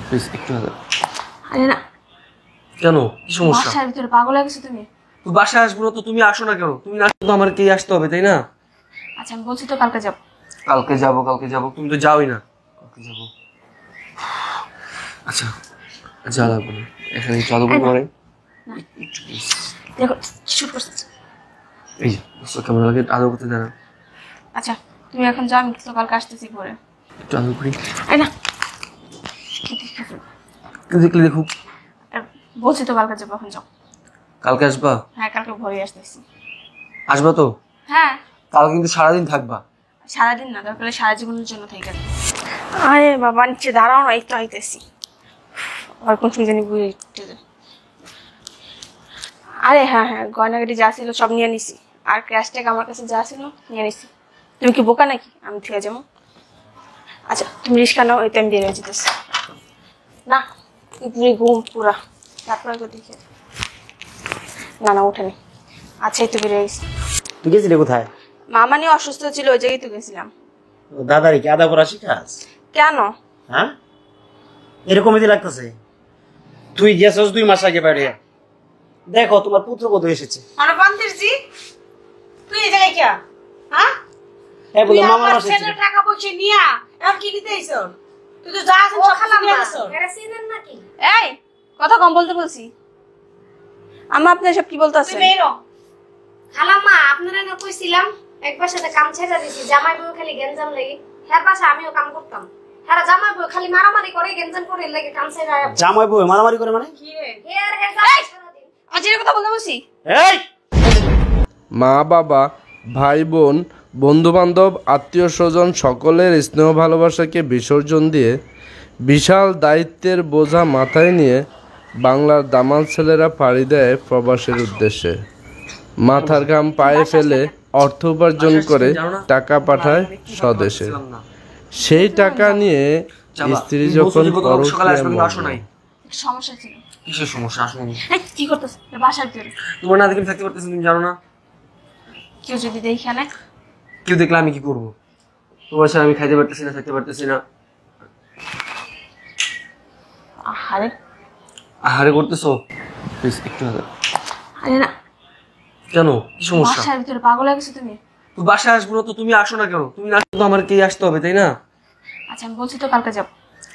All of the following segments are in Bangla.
প্লিজ একটু আগে। আরে না কেন, কি সমস্যা? বাসার ভিতরে পাগল হয়ে গেছো তুমি। তুই বাসায় আসবো না তো তুমি আসো না কেন? তুমি না তো আমার কে আসতে হবে, তাই না? আচ্ছা আমি বলছি তো কালকে যাব। কালকে যাব, কালকে যাব, তুমি তো যাওই না। কালকে যাব। আচ্ছা যা লাগবে না, এখানে জাদুঘর করে দেখো শুট করতেছ। এই যে কেমন লাগে আদর করতে দেয় না। আচ্ছা তুমি এখন যাও, আমি তো কালকে আসতেছি পরে। একটু আদর করি। আরে না দেখলে দেখুক। বলছি তো কালকে যাবো, এখন যাও। কালকে আসবা? হ্যাঁ কালকে ভোরে আসতেছি। আসবা তো? হ্যাঁ কাল কিন্তু সারাদিন থাকবা। সারাদিন না, দরকার সারা জীবনের জন্য থেকে যাবে। আরে বাবা নিচে দাঁড়াও না, এই তো আইতেছি। আর কোন সময় জানি বুঝে। আরে হ্যাঁ হ্যাঁ, গয়নাগাটি যা ছিল সব নিয়ে নিছি, আর ক্যাশ ট্যাগ আমার কাছে যা ছিল নিয়ে নিছি। তুমি কি বোকা নাকি আমি থেকে যাবো? আচ্ছা তুমি রিস্কা নাও, এই তো আমি বেরিয়ে যেতেছি। না পুরি ঘুম পুরা, তারপরে তো দেখে না না ওঠেনি। আচ্ছা এই তো বেরিয়ে গেছি। তুই গেছিলি কোথায়? মামা নিয়ে অসুস্থ ছিল, ওই জায়গায় তো গেছিলাম। দাদারি কি আদা করা শিখাস? কেন? হ্যাঁ এরকমই লাগতেছে। তুই গেছস 2 মাস আগে বাইরে। দেখো তোমার পুত্রবধূ এসেছে। আরে বান্দিরজি তুই এই জায়গায় কে? হ্যাঁ এই বলে তুই মামা আমার এসেছে। ছেলের টাকা পয়সা নিয়া এখন কি নিতে আইছ? তুই তো যা আছেন সব কিছু নিয়ে গেছ। এরা চিনেন নাকি? এই কথা কম বলতে বলছি। আম্মা আপনি সব কি বলতে তুই আছেন? বেরো। খালাম্মা আপনারা না কইছিলাম একবার সাথে কাম ছেড়ে দিছি, জামাই বউ খালি গেঞ্জাম লাগি। হ্যাঁ পাশে আমিও কাম করতাম। হ্যাঁ জামাই বউ খালি মারামারি করে গেঞ্জাম করে লাগে কাম ছেড়ে। জামাই বউ মারামারি করে মানে? কি রে? হে আর হে জামাই সারাদিন। অজির কথা বলতে বলছি। এই মা বাবা, ভাই বোন, বন্ধুবান্ধব, আত্মীয় স্বজন সকলের স্নেহ ভালোবাসাকে বিসর্জন দিয়ে বিশাল দায়িত্বের বোঝা মাথায় নিয়ে বাংলার দামাল ছেলেরা পাড়ি দেয় প্রবাসের উদ্দেশ্যে। মাথার ঘাম পায়ে ফেলে অর্থ উপার্জন করে টাকা পাঠায় স্বদেশে। সেই টাকা নিয়ে স্ত্রী যখন সকালে আসবে কিন্তু আসো নাই। সমস্যা ছিল। কিসের সমস্যা? আসো না। এই কি করতেছ বাসার ভিতরে? তোমার না দেখে থাকতে পারতেছি, তুমি জানো না? কেউ যদি দেখে না? কেউ দেখলে আমি কি করবো? তোমার সাথে আমি খাইতে পারতেছি না, থাকতে পারতেছি না। আরে আহারে করতেছো? প্লিজ একটু আগে। আরে না কেন, কি সমস্যা? বাসার ভিতরে পাগল হয়ে গেছো তুমি। তুই বাসায় আসবো না তো তুমি আসো না কেন? তুমি না তো আমার কে আসতে হবে, তাই না? আচ্ছা আমি বলছি তো কালকে যাব।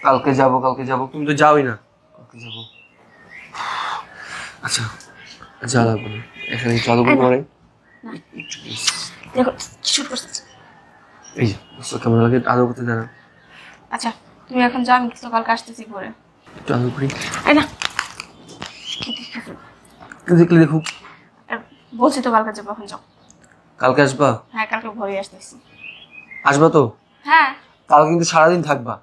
কালকে যাব, কালকে যাব, তুমি তো যাওই না। কালকে যাব। আচ্ছা যা লাগবে না, এখানে জাদুঘর করে দেখো শুট করতেছ। এই যে কেমন লাগে আদর করতে দেয় না। আচ্ছা তুমি এখন যাও, আমি তো কালকে আসতেছি পরে। একটু আদর করি। আরে না কেউ দেখলে দেখুক। বলছি তো কালকে যাবো, এখন যাও। কালকে আসবা? হ্যাঁ কালকে ভোরে আসতেছি। আসবা তো? হ্যাঁ কাল কিন্তু সারাদিন থাকবা।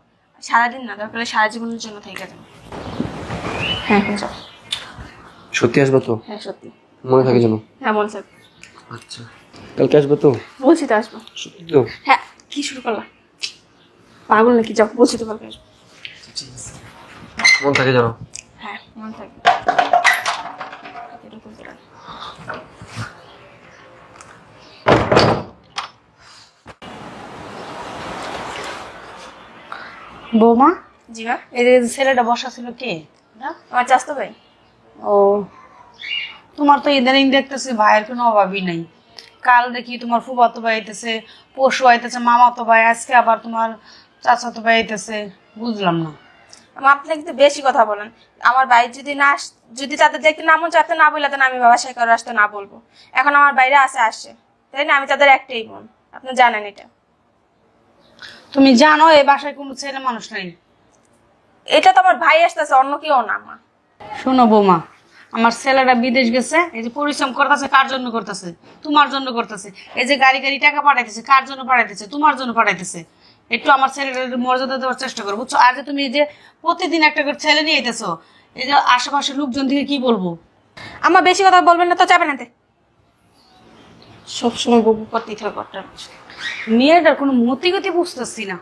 সারাদিন না, দরকার সারা জীবনের জন্য থেকে যাবে। হ্যাঁ এখন যাও। সত্যি আসবা তো? হ্যাঁ সত্যি। মনে থাকে যেন। হ্যাঁ মনে থাকবে। আচ্ছা কালকে আসবা তো? বলছি তো আসবো। সত্যি তো? হ্যাঁ কি শুরু করলাম পাগল নাকি? যাও বলছি তো কালকে আসবো। মনে থাকে যেন। হ্যাঁ মনে থাকবে। এরকম করে। বৌমা জি মা। এই যে ছেলেটা বসা ছিল কে? আমার চাস্তো ভাই। ও তোমার তো ইদানিং দেখতেছি ভাইয়ের কোনো অভাবই নাই। কাল দেখি তোমার ফুফাতো ভাই আইতেছে, পরশু আইতেছে মামাতো ভাই, আজকে আবার তোমার চাচাতো ভাই আইতেছে। বুঝলাম না। আপনি কিন্তু বেশি কথা বলেন। আমার ভাই যদি না যদি তাদের দেখতে না মন চাতে না বলতেন, আমি বাসায় করে আসতে না বলবো। এখন আমার বাইরে আসে, তাই না? আমি তাদের একটাই বোন, আপনি জানেন এটা। তুমি জানো এই বাসায় কোনো ছেলে মানুষ নাই। এটা তো আমার ভাই আসতেছে, অন্য কেউ না মা। শোনো বৌমা, আমার ছেলেটা বিদেশ গেছে, এই যে পরিশ্রম করতেছে কার জন্য করতেছে? তোমার জন্য করতেছে। এই যে গাড়ি গাড়ি টাকা পাঠাইতেছে কার জন্য পাঠাইতেছে? তোমার জন্য পাঠাইতেছে। একটু আমার ছেলেটার মর্যাদা দেওয়ার চেষ্টা করো, বুঝছো? আর যে তুমি এই যে প্রতিদিন একটা করে ছেলে নিয়ে আইতেছো, এই যে আশেপাশের লোকজন থেকে কি বলবো? আমার বেশি কথা বলবেন না তো, যাবেন না। সবসময় বকু করতেই থাকো একটা। মেয়েটার কোনো মতিগতি বুঝতেছি না।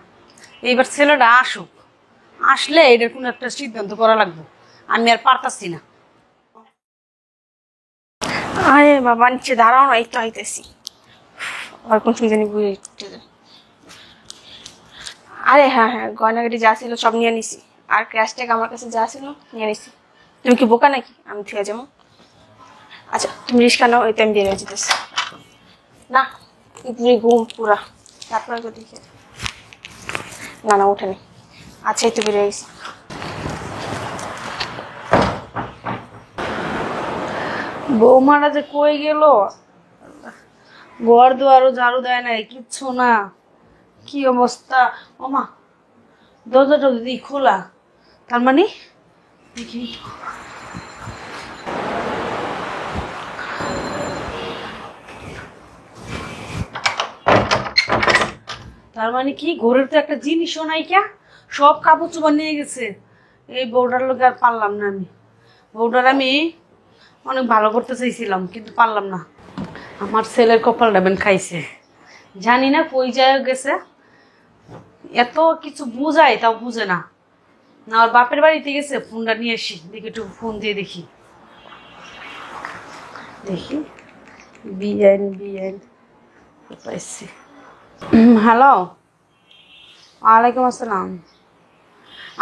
এইবার ছেলেটা আসুক, আসলে এটার কোনো একটা সিদ্ধান্ত করা লাগবে। আমি আর পারতাছি না। আরে বাবা নিচে দাঁড়াও না, এই তো আইতেছি। আর কোন সময় জানি বুঝে। আরে হ্যাঁ হ্যাঁ, গয়নাগাটি যা ছিল সব নিয়ে নিছি, আর ক্যাশ টাকা আমার কাছে যা ছিল নিয়ে নিছি। তুমি কি বোকা নাকি আমি থেকে যাবো? আচ্ছা তুমি রিক্সা নাও, ওইটা আমি বের হয়ে যেতেছি। না পুরি ঘুম পুরা, তারপরে তো দেখে না না ওঠেনি। আচ্ছা এই তো বের হয়ে গেছি। বৌমারা যে কই গেল, ঘর দুয়ারও ঝাড়ু দেয় নাই, কিচ্ছু না। কি অবস্থা! ওমা, দরজাটা যদি খোলা, তার মানে দেখি তার মানে কি ঘরের তো একটা জিনিসও নাই, কে সব কাপড় চোপড় নিয়ে গেছে। এই বউটার লোক আর পারলাম না আমি। বউটার আমি অনেক ভালো করতে চাইছিলাম, কিন্তু পারলাম না। আমার ছেলের কপালটা বেন খাইছে, জানি না কই যায় গেছে। এত কিছু বুঝায় তাও বুঝে না। না ওর বাপের বাড়িতে গেছে, ফোনটা নিয়ে আসি দেখি, একটু ফোন দিয়ে দেখি। দেখি বিআইন পাইছি। হ্যালো, ওয়ালাইকুম আসসালাম।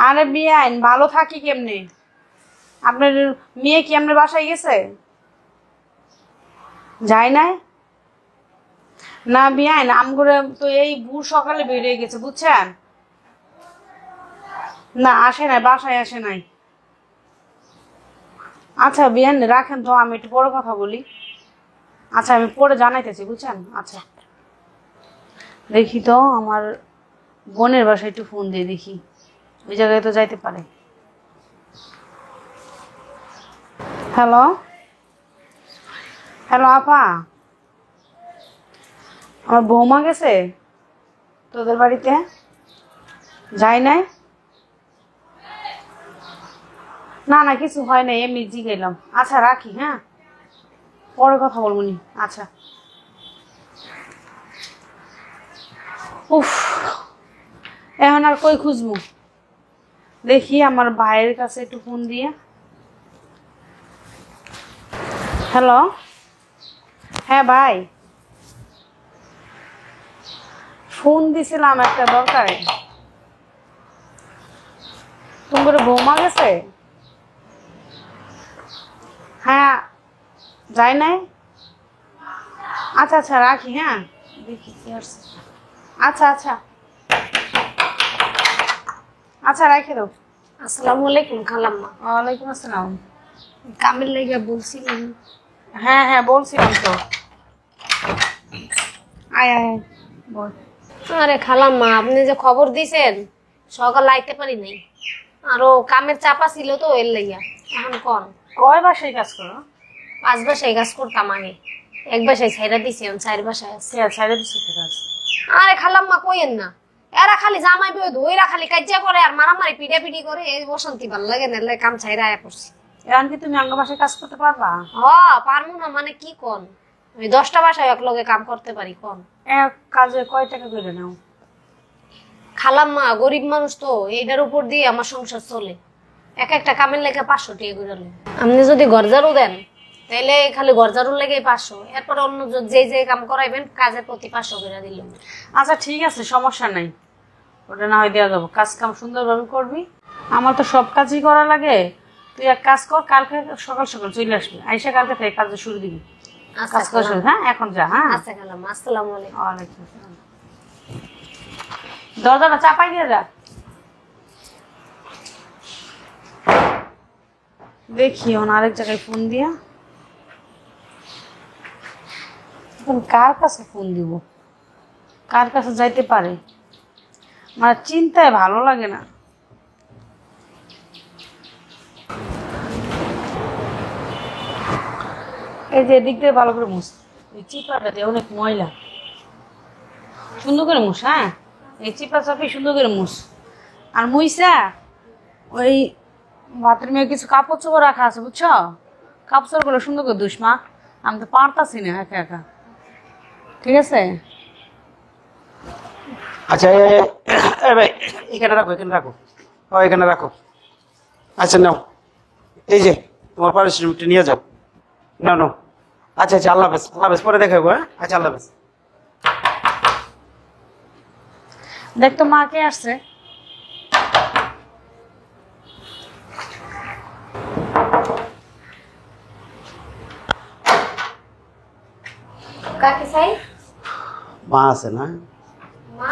আরে বিআইন, ভালো থাকি কেমনে? আপনার মেয়ে কি আপনার বাসায় গেছে? যায় নাই? না বিআইন, আমগুলো তো এই ভোর সকালে বেরিয়ে গেছে, বুঝছেন? না আসে নাই, বাসায় আসে নাই। আচ্ছা বিআইন রাখেন তো, আমি একটু পরে কথা বলি। আচ্ছা আমি পরে জানাইতেছি, বুঝছেন? আচ্ছা দেখি তো, আমার বোনের বাসায় একটু ফোন দিয়ে দেখি, ওই জায়গায় তো যাইতে পারে। হ্যালো হ্যালো আপা, আমার বৌমা গেছে তোদের বাড়িতে? যাই নাই? না না কিছু হয় নাই, এমনি জিগাইলাম। আচ্ছা রাখি, হ্যাঁ পরে কথা বলবো নি। আচ্ছা। উফ, এখন আর কই খুঁজবো? দেখি আমার ভাইয়ের কাছে একটু ফোন দিয়ে। হ্যালো, হ্যাঁ ভাই, ফোন দিছিলাম একটা দরকারে। তোমার বৌমা গেছে? হ্যাঁ যাই নাই? আচ্ছা আচ্ছা রাখি, হ্যাঁ দেখি কি আসছে। আচ্ছা আচ্ছা আচ্ছা রাখে দাও। আসসালামু আলাইকুম খালাম্মা। ওয়ালাইকুম আসসালাম। কামের লেগে বলছিলাম। হ্যাঁ হ্যাঁ বলছিলাম তো। আয় আয় আয়, বল। আরে খালাম্মা, আপনি যে খবর দিছেন সকালে আইতে পারি নাই, আরো কামের চাপা ছিল তো এর লাইয়া। এখন কোন কয় বাসায় কাজ করো? 5 বাসায় কাজ করতাম আগে, 1 বাসায় ছাইরা দিছি, এখন 4 বাসায় আছে। সে ছাড়ে দিচ্ছে তো কাজ। আরে খালাম্মা কইেন না, এরা খালি জামাই বই ধইরা খালি কাজ্জা করে আর মারামারি পিটাপিটি করে, এই অশান্তি ভাল লাগে না, এলাই কাম ছাইরা আয়া পড়ছি। এখন কি তুমি অন্য বাসায় কাজ করতে পারবা? পারবো না মানে কি কোন, আমি 10টা বাসায় এক লগে কাম করতে পারি কোন। এক কাজে কয় টাকা করে নাও? খালাম্মা গরিব মানুষ তো, এইটার উপর দিয়ে আমার সংসার চলে। এক একটা কামের লেগে 500 টাকা করে নেয়। আপনি যদি গরজারু দেন তাহলে খালি গরজারুর লেগে 500, এরপর অন্য যে যে কাম করাইবেন কাজের প্রতি 500 করে দিলেন। আচ্ছা ঠিক আছে, সমস্যা নাই, ওটা না হয় দেওয়া যাবো। কাজ কাম সুন্দরভাবে করবি, আমার তো সব কাজই করা লাগে। তুই এক কাজ কর, কালকে সকাল সকাল চলে আসবি, আইসা কালকে থেকে কাজে শুরু দিবি। কাজ করা শুরু, হ্যাঁ এখন যা। হ্যাঁ আচ্ছা খালাম্মা, আসসালামু আলাইকুম। ওয়ালাইকুম আসসালাম। দরজাটা চাপাই দিয়ে যা। দেখি ওন আরেক জায়গায় ফোন দিয়া, এখন কার কাছে ফোন দিব, কার কাছে যাইতে পারে, আমার চিন্তায় ভালো লাগে না। এই যে এদিক দিয়ে ভালো করে মুছ, এই চিপাটা দিয়ে অনেক ময়লা, সুন্দর করে মুছ। হ্যাঁ এই চিপা চাপি সুন্দর করে মুছ। আর মুইসা ওই বাথরুমে কিছু কাপড় চোপড় রাখা আছে, বুঝছো? কাপড় চোপড়গুলো সুন্দর করে ধুস মা, আমি তো পারতাছি না একা একা। ঠিক আছে? আচ্ছা ভাই এখানে রাখো, এখানে রাখো, এখানে রাখো। আচ্ছা নাও, এই যে তোমার পারিশ্রমিকটা নিয়ে যাও, নাও নাও। আচ্ছা আচ্ছা, আল্লাহ হাফেজ, আল্লাহ হাফেজ, পরে দেখা হবো। হ্যাঁ আচ্ছা, আল্লাহ হাফেজ। দেখ তো মা কে আসছে। কাকে চাই? মা আছে না? মা?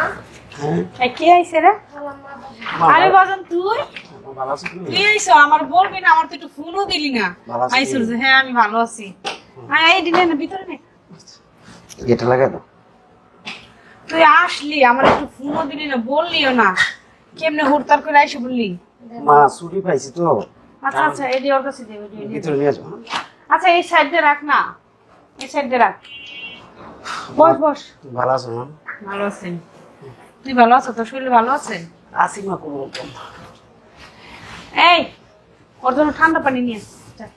হ্যাঁ কি আইছে রে? খালাম্মা মা আরে বাজান তুই ভালো আছো তুমি? কি আইছো? আমার বলবি না, আমার তো একটু ফোনও দিলি না। ভালো আছি। আইছো যে হ্যাঁ আমি ভালো আছি। হ্যাঁ এই দিনে না ভিতরে নে। গেটে লাগাই দাও। তুই আসলি, আমার একটু ফোনও দিলি না, বললিও না। কেমনে হুড়তার করে আইসে বললি? মা ছুটি পাইছি তো, আচ্ছা আচ্ছা এডি ওর কাছে দে, এডি ভিতরে নিয়ে যাও। আচ্ছা এই সাইড দিয়ে রাখ না, এই সাইড দিয়ে রাখ। বস বস। তুমি ভালো আছো মা? ভালো আছি। তুই ভালো আছো? তোর শরীর ভালো আছে? আছি মা, কোনো রকম। এই ওর জন্য ঠান্ডা পানি নিয়ে আয়। যা।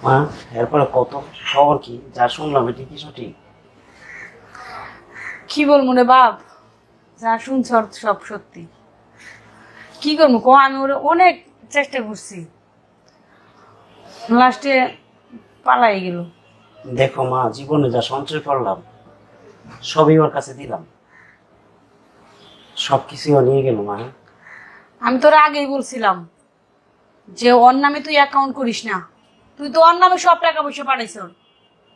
মা এরপরে কত খবর কি যা শুনলাম এটি কি সঠিক? কি বলবো রে বাপ, যা শুনছ সব সত্যি। কি করবো ক, আমি ওরে অনেক চেষ্টা করছি, লাস্টে পালাই গেল। দেখো মা, জীবনে যা সঞ্চয় করলাম সবই ওর কাছে দিলাম, সবকিছু ও নিয়ে গেল মা। আমি তোর আগেই বলছিলাম যে ওর নামে তুই অ্যাকাউন্ট করিস না। তুই তো ওর নামে সব টাকা পয়সা পাঠাইছ,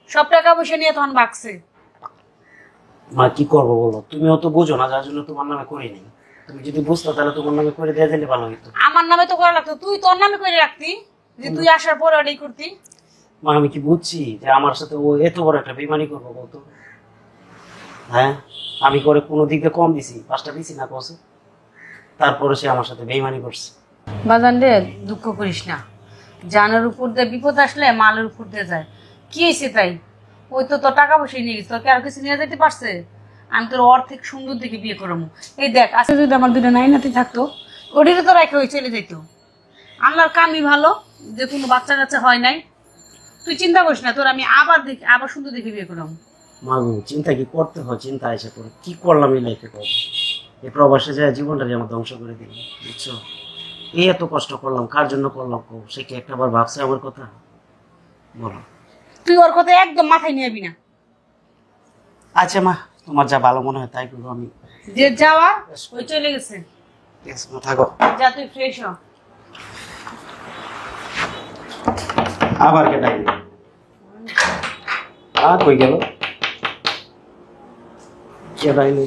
সব টাকা পয়সা নিয়ে তখন বাকছে। মা কি করবো বলো, তুমিও তো বুঝো না, যার জন্য তোমার নামে করিনি। তুমি যদি বুঝতো তাহলে তোমার নামে করে দিয়ে দিলে ভালো হতো। আমার নামে তো করা লাগতো, তুই তোর নামে করে রাখতি, যে তুই আসার পরে ওটাই করতি। মা আমি কি বুঝছি যে আমার সাথে ও এত বড় একটা বেইমানি করবো বলতো? হ্যাঁ, আমি করে কোনো দিক দিয়ে কম দিছি, 5টা দিছি না কসে, তারপরে সে আমার সাথে বেইমানি করছে। বাজান রে, দুঃখ করিস না, জানের উপর দিয়ে বিপদ আসলে মালের উপর দিয়ে যায়। কি হয়েছে তাই? ওই তো তোর টাকা পয়সা নিয়ে গেছে, তোকে আর কিছু নিয়ে যেতে পারছে? আমি তোর অর্ধেক সুন্দর দেখে বিয়ে করবো। এই দেখ, আজকে যদি আমার দুটো নাতি থাকতো, ওটিতে তো রেখে ওই চলে যেত। আল্লাহর কামই ভালো যে কোনো বাচ্চা কাচ্চা হয় নাই। তুই চিন্তা করিস না, তোর আমি আবার সুন্দর দেখে বিয়ে করবো। মা গো, চিন্তা কি করতে হয়, চিন্তা এসে করে কি করলাম এই লাইফে করবো? এই প্রবাসে যায় জীবনটা আমার ধ্বংস করে দিল, বুঝছো? এই এত কষ্ট করলাম, কার জন্য করলাম? সে কি একটাবার ভাবছে আমার কথা? বলো। তুই ওর কথা একদম মাথায় নিয়ে যাবি না। আচ্ছা মা, তোমার যা ভালো মনে হয় তাই করবো। আমি যে যাওয়া ওই চলে গেছে, ঠিক আছে মা, থাকো। যা তুই ফ্রেশ হ। আবার কে ডাকবে? কই গেল? কে ডাইল?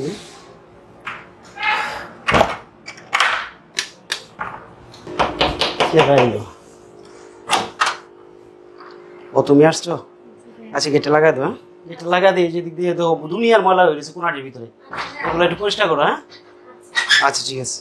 কে ডাইল? ও তুমি আসছো? আচ্ছা গেটে লাগাই দাও। হ্যাঁ, গেটে লাগা দিয়ে যেদিক দিয়ে তো দুনিয়ার ময়লা হয়ে গেছে কোনাটির ভিতরে, ওগুলো একটু পরিষ্কার করো। হ্যাঁ আচ্ছা ঠিক আছে।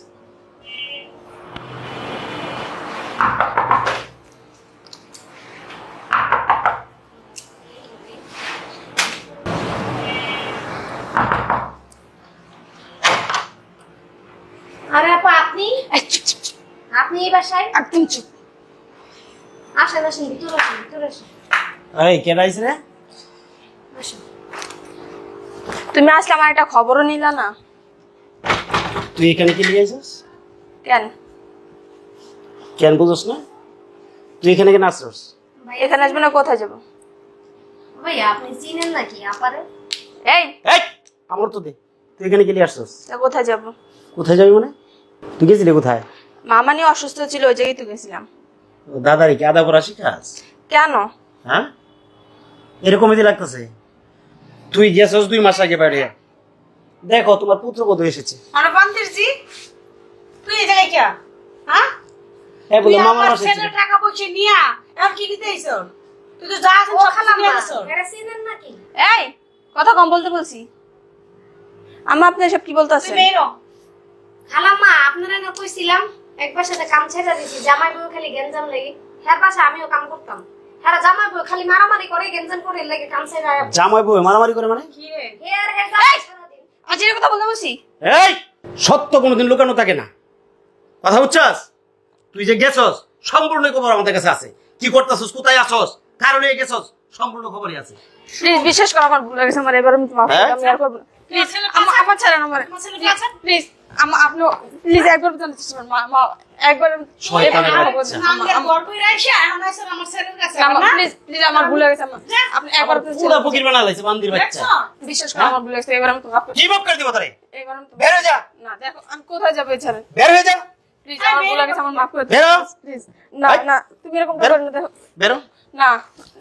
আরে আপা আপনি এই চুপ চুপ চুপ, আপনি এই বাসায়? একদম চুপ। আসেন আসেন, ভিতরে আসেন, ভিতরে আসেন। এই কে ডাইছে রে? আসেন। তুমি আসলে আমার একটা খবরও নিলা না তুই এখানে কি নিয়ে আইছিস? কেন? কেন বুঝোস না? তুই এখানে কেন আসছিস? এখানে আসবে না, কোথায় যাবো? ভাইয়া আপনি চিনেন নাকি আপারে? এই এই আমার তো দে, তুই এখানে কি নিয়ে আসছিস? তা কোথায় যাবো? কোথায় যাবি মানে? তুই গেছিলি কোথায়? মামা নিয়ে অসুস্থ ছিল, ওই জায়গায় তো গেছিলাম। দাদারি কি আদা পড়া শিখাস? কেন? হ্যাঁ এরকমই দি লাগতেছে। তুই গেছস 2 মাস আগে বাইরে। দেখো তোমার পুত্রবধূ এসেছে। আরে বান্তিরজি, তুই এই জায়গায় কে? হ্যাঁ, হ্যাঁ তুই বলে মামা আমার আসছে। ছেলের টাকা পয়সা নিয়া আর কি দিতে আইছ? তুই তো যা আছেন ও সব কিছু নিয়ে খালাম্মা, গেছ। এরা চিনেন নাকি? এই কথা কম বলতে বলছি। আম্মা আপনি এসব কি তুই বলতেছেন? বেরো। খালাম্মা আপনারা না কইছিলাম একবার সাথে কাম ছেড়ে দিছি, জামাই বউ খালি গেঞ্জাম লাগে। হ্যাঁ বাসা আমিও কাম করতাম, হ্যাঁ জামাই বউ খালি মারামারি করে গেঞ্জাম করে লাগে কাম ছেড়ে। জামাই বউ মারামারি করে মানে? কি রে? হে আর হে জামাই সারাদিন। আজ এর কথা বলতে বলছি। এই সত্য কোনোদিন লুকানো থাকে না, কথা বুঝছস? তুই যে গেছস সম্পূর্ণ খবর আমাদের কাছে আছে। কি করতেছস, কোথায় আছস, কারণে গেছস, সম্পূর্ণ খবরই আছে। প্লিজ বিশ্বাস করো, আমার ভুল হয়ে গেছে, আমার এবার আমি মাফ করে আমি আর করব না। প্লিজ আমার ছাড়েন, আমার প্লিজ আপনি প্লিজ একবার জানতে চান মা একবার শয়তানের বাচ্চা। নাঙ্গের ঘর কই রাইছা এখন আইছ আমার ছেলের কাছে না? প্লিজ প্লিজ আমার ভুল হয়ে গেছে আম্মা। আপনি একবার পুরা ফকির বানালাইছে বান্দির বাচ্চা। বিশ্বাস করো, আমার ভুল হয়ে গেছে, এবার আমি তো মাফ করে কি মাফ করে দিব তোরে? এবার আমি তো বের হয়ে যা, না দেখো আমি কোথায় যাবো, ছাড়েন বের হয়ে যা, প্লিজ, আমার ভুল হয়ে গেছে, আমার মাফ করে বেরো। দিন প্লিজ। না না তুমি এরকম করো না, দেখো বেরো। না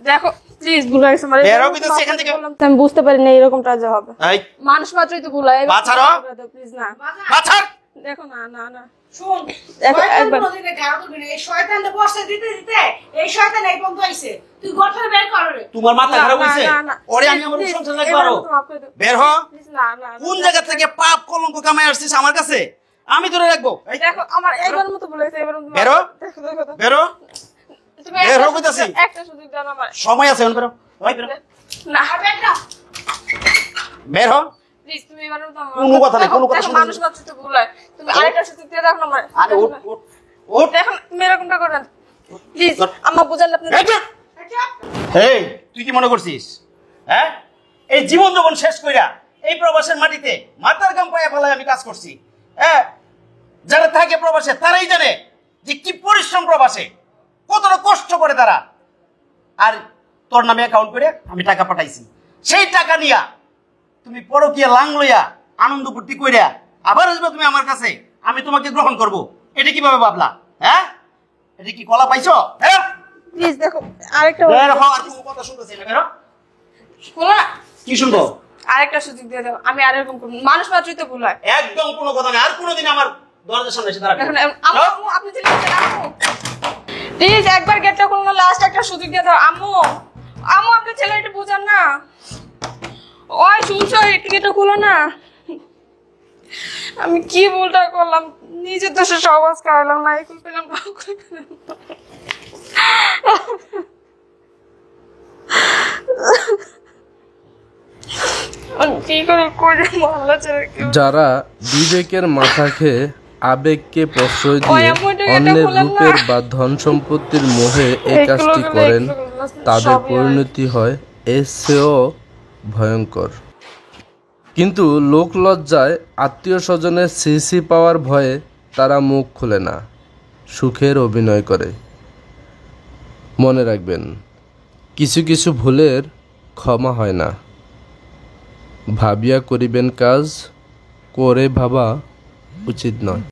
দেখো প্লিজ ভুল হয়ে গেছে আমার বের হও কিন্তু সেখান থেকে। আমি বুঝতে পারি না এরকমটা যে হবে এই মানুষ মাত্রই তো ভুল হয় বাছাড়ো। প্লিজ না বাছার দেখো না না না শোন দেখো, শয়তান একবার- কোনোদিনে গাড়ো তো বিনে, এই শয়তানটা বসে দিতে দিতে এই শয়তান এই বন্ধ হইছে, তুই ঘর থেকে বের কর রে। তোমার মাথা না, খারাপ না, হইছে না, না। ওরে আমি আমার Please, সংসার এবার লাগবে আরো তো মাফ করে দাও। বের হ Please, না, না, না। কোন জায়গা থেকে পাপ কলঙ্ক কামাই আসছিস আমার কাছে আমি ধরে রাখবো এই, দেখো আমার এইবার মতো ভুল হয়েছে এবার মতো মাফ- বেরো। দেখো দেখো দেখো। বেরো তুমি বের একটা হও সুযোগ কইতাছি। দাও, একটা সুযোগ দাও না আমার সময় আছে এখন বেরো ওই বেরো না বের হ প্লিজ তুমি এবার মতো আমার- কোনো কথা নাই, দেখো, কোনো কথা দেখো, শুনতে মানুষ মাত্রই তো ভুল হয় তুমি আরেকটা সুযোগ দিয়ে দেখো না আমার আরে উঠ উঠ উঠ দেখো না, তুমি এরকমটা করবেন প্লিজ আম্মা বুঝান আপনি এই চুপ! এই তুই কি মনে করছিস হ্যাঁ এই জীবন যখন শেষ কইরা এই প্রবাসের মাটিতে মাথার গাম পায়ে ফেলায় আমি কাজ করছি হ্যাঁ যারা থাকে প্রবাসে তারাই জানে যে কি পরিশ্রম প্রবাসে কতটা কষ্ট করে তারা আর তোর নামে অ্যাকাউন্ট করে আমি টাকা পাঠাইছি সেই টাকা নিয়া তুমি পরকীয়া লাং লইয়া আনন্দ ফুর্তি কইরা আবার আসবে তুমি আমার কাছে আমি তোমাকে গ্রহণ করব এটা কিভাবে ভাবলা হ্যাঁ এটা কি কলা পাইছো হ্যাঁ প্লিজ দেখো আরেকটা বের হও, আর কোনো কথা শুনতেছি না, বের হও। শোনো না কি শুনবো আরেকটা সুযোগ দিয়ে দাও আমি আর এরকম করবো না। মানুষ মাত্রই তো ভুল হয় একদম কোনো কথা নেই আর কোনোদিন আমার দরজার সামনে এসে দাঁড়াবে এখন না। আম্মু যাও। আম্মু, আপনি চলে যাচ্ছেন আম্মু প্লিজ একবার গেটটা খুলুন লাস্ট একটা সুযোগ দিয়ে দাও আম্মু আম্মু আপনি ছেলেটা বুঝান না ওই শুনছো একটু গেটটা খুলো না আমি কি ভুলটা করলাম নিজের দোষে সহজ করালাম না এখন পেলাম না আমি কি করে মহল্লা ছেড়ে কেউ যারা বিবেকের মাথা খেয়ে আবেগকে প্রশ্রয় ওই দিয়ে আম্মু, এটা গেটটা অন্যের খোলেন না। রূপের বা ধন সম্পত্তির মোহে এই এইগুলো কাজটি গুলো, করেন এইগুলো গুলো, তাদের সবই হয়। পরিণতি হয় এর চেয়েও ভয়ঙ্কর। কিন্তু লোক লজ্জায় আত্মীয় স্বজনের সিসি পাওয়ার ভয়ে তারা মুখ খুলে না, সুখের অভিনয় করে। মনে রাখবেন, কিছু কিছু ভুলের ক্ষমা হয় না। ভাবিয়া করিবেন কাজ, করে ভাবা উচিত নয়।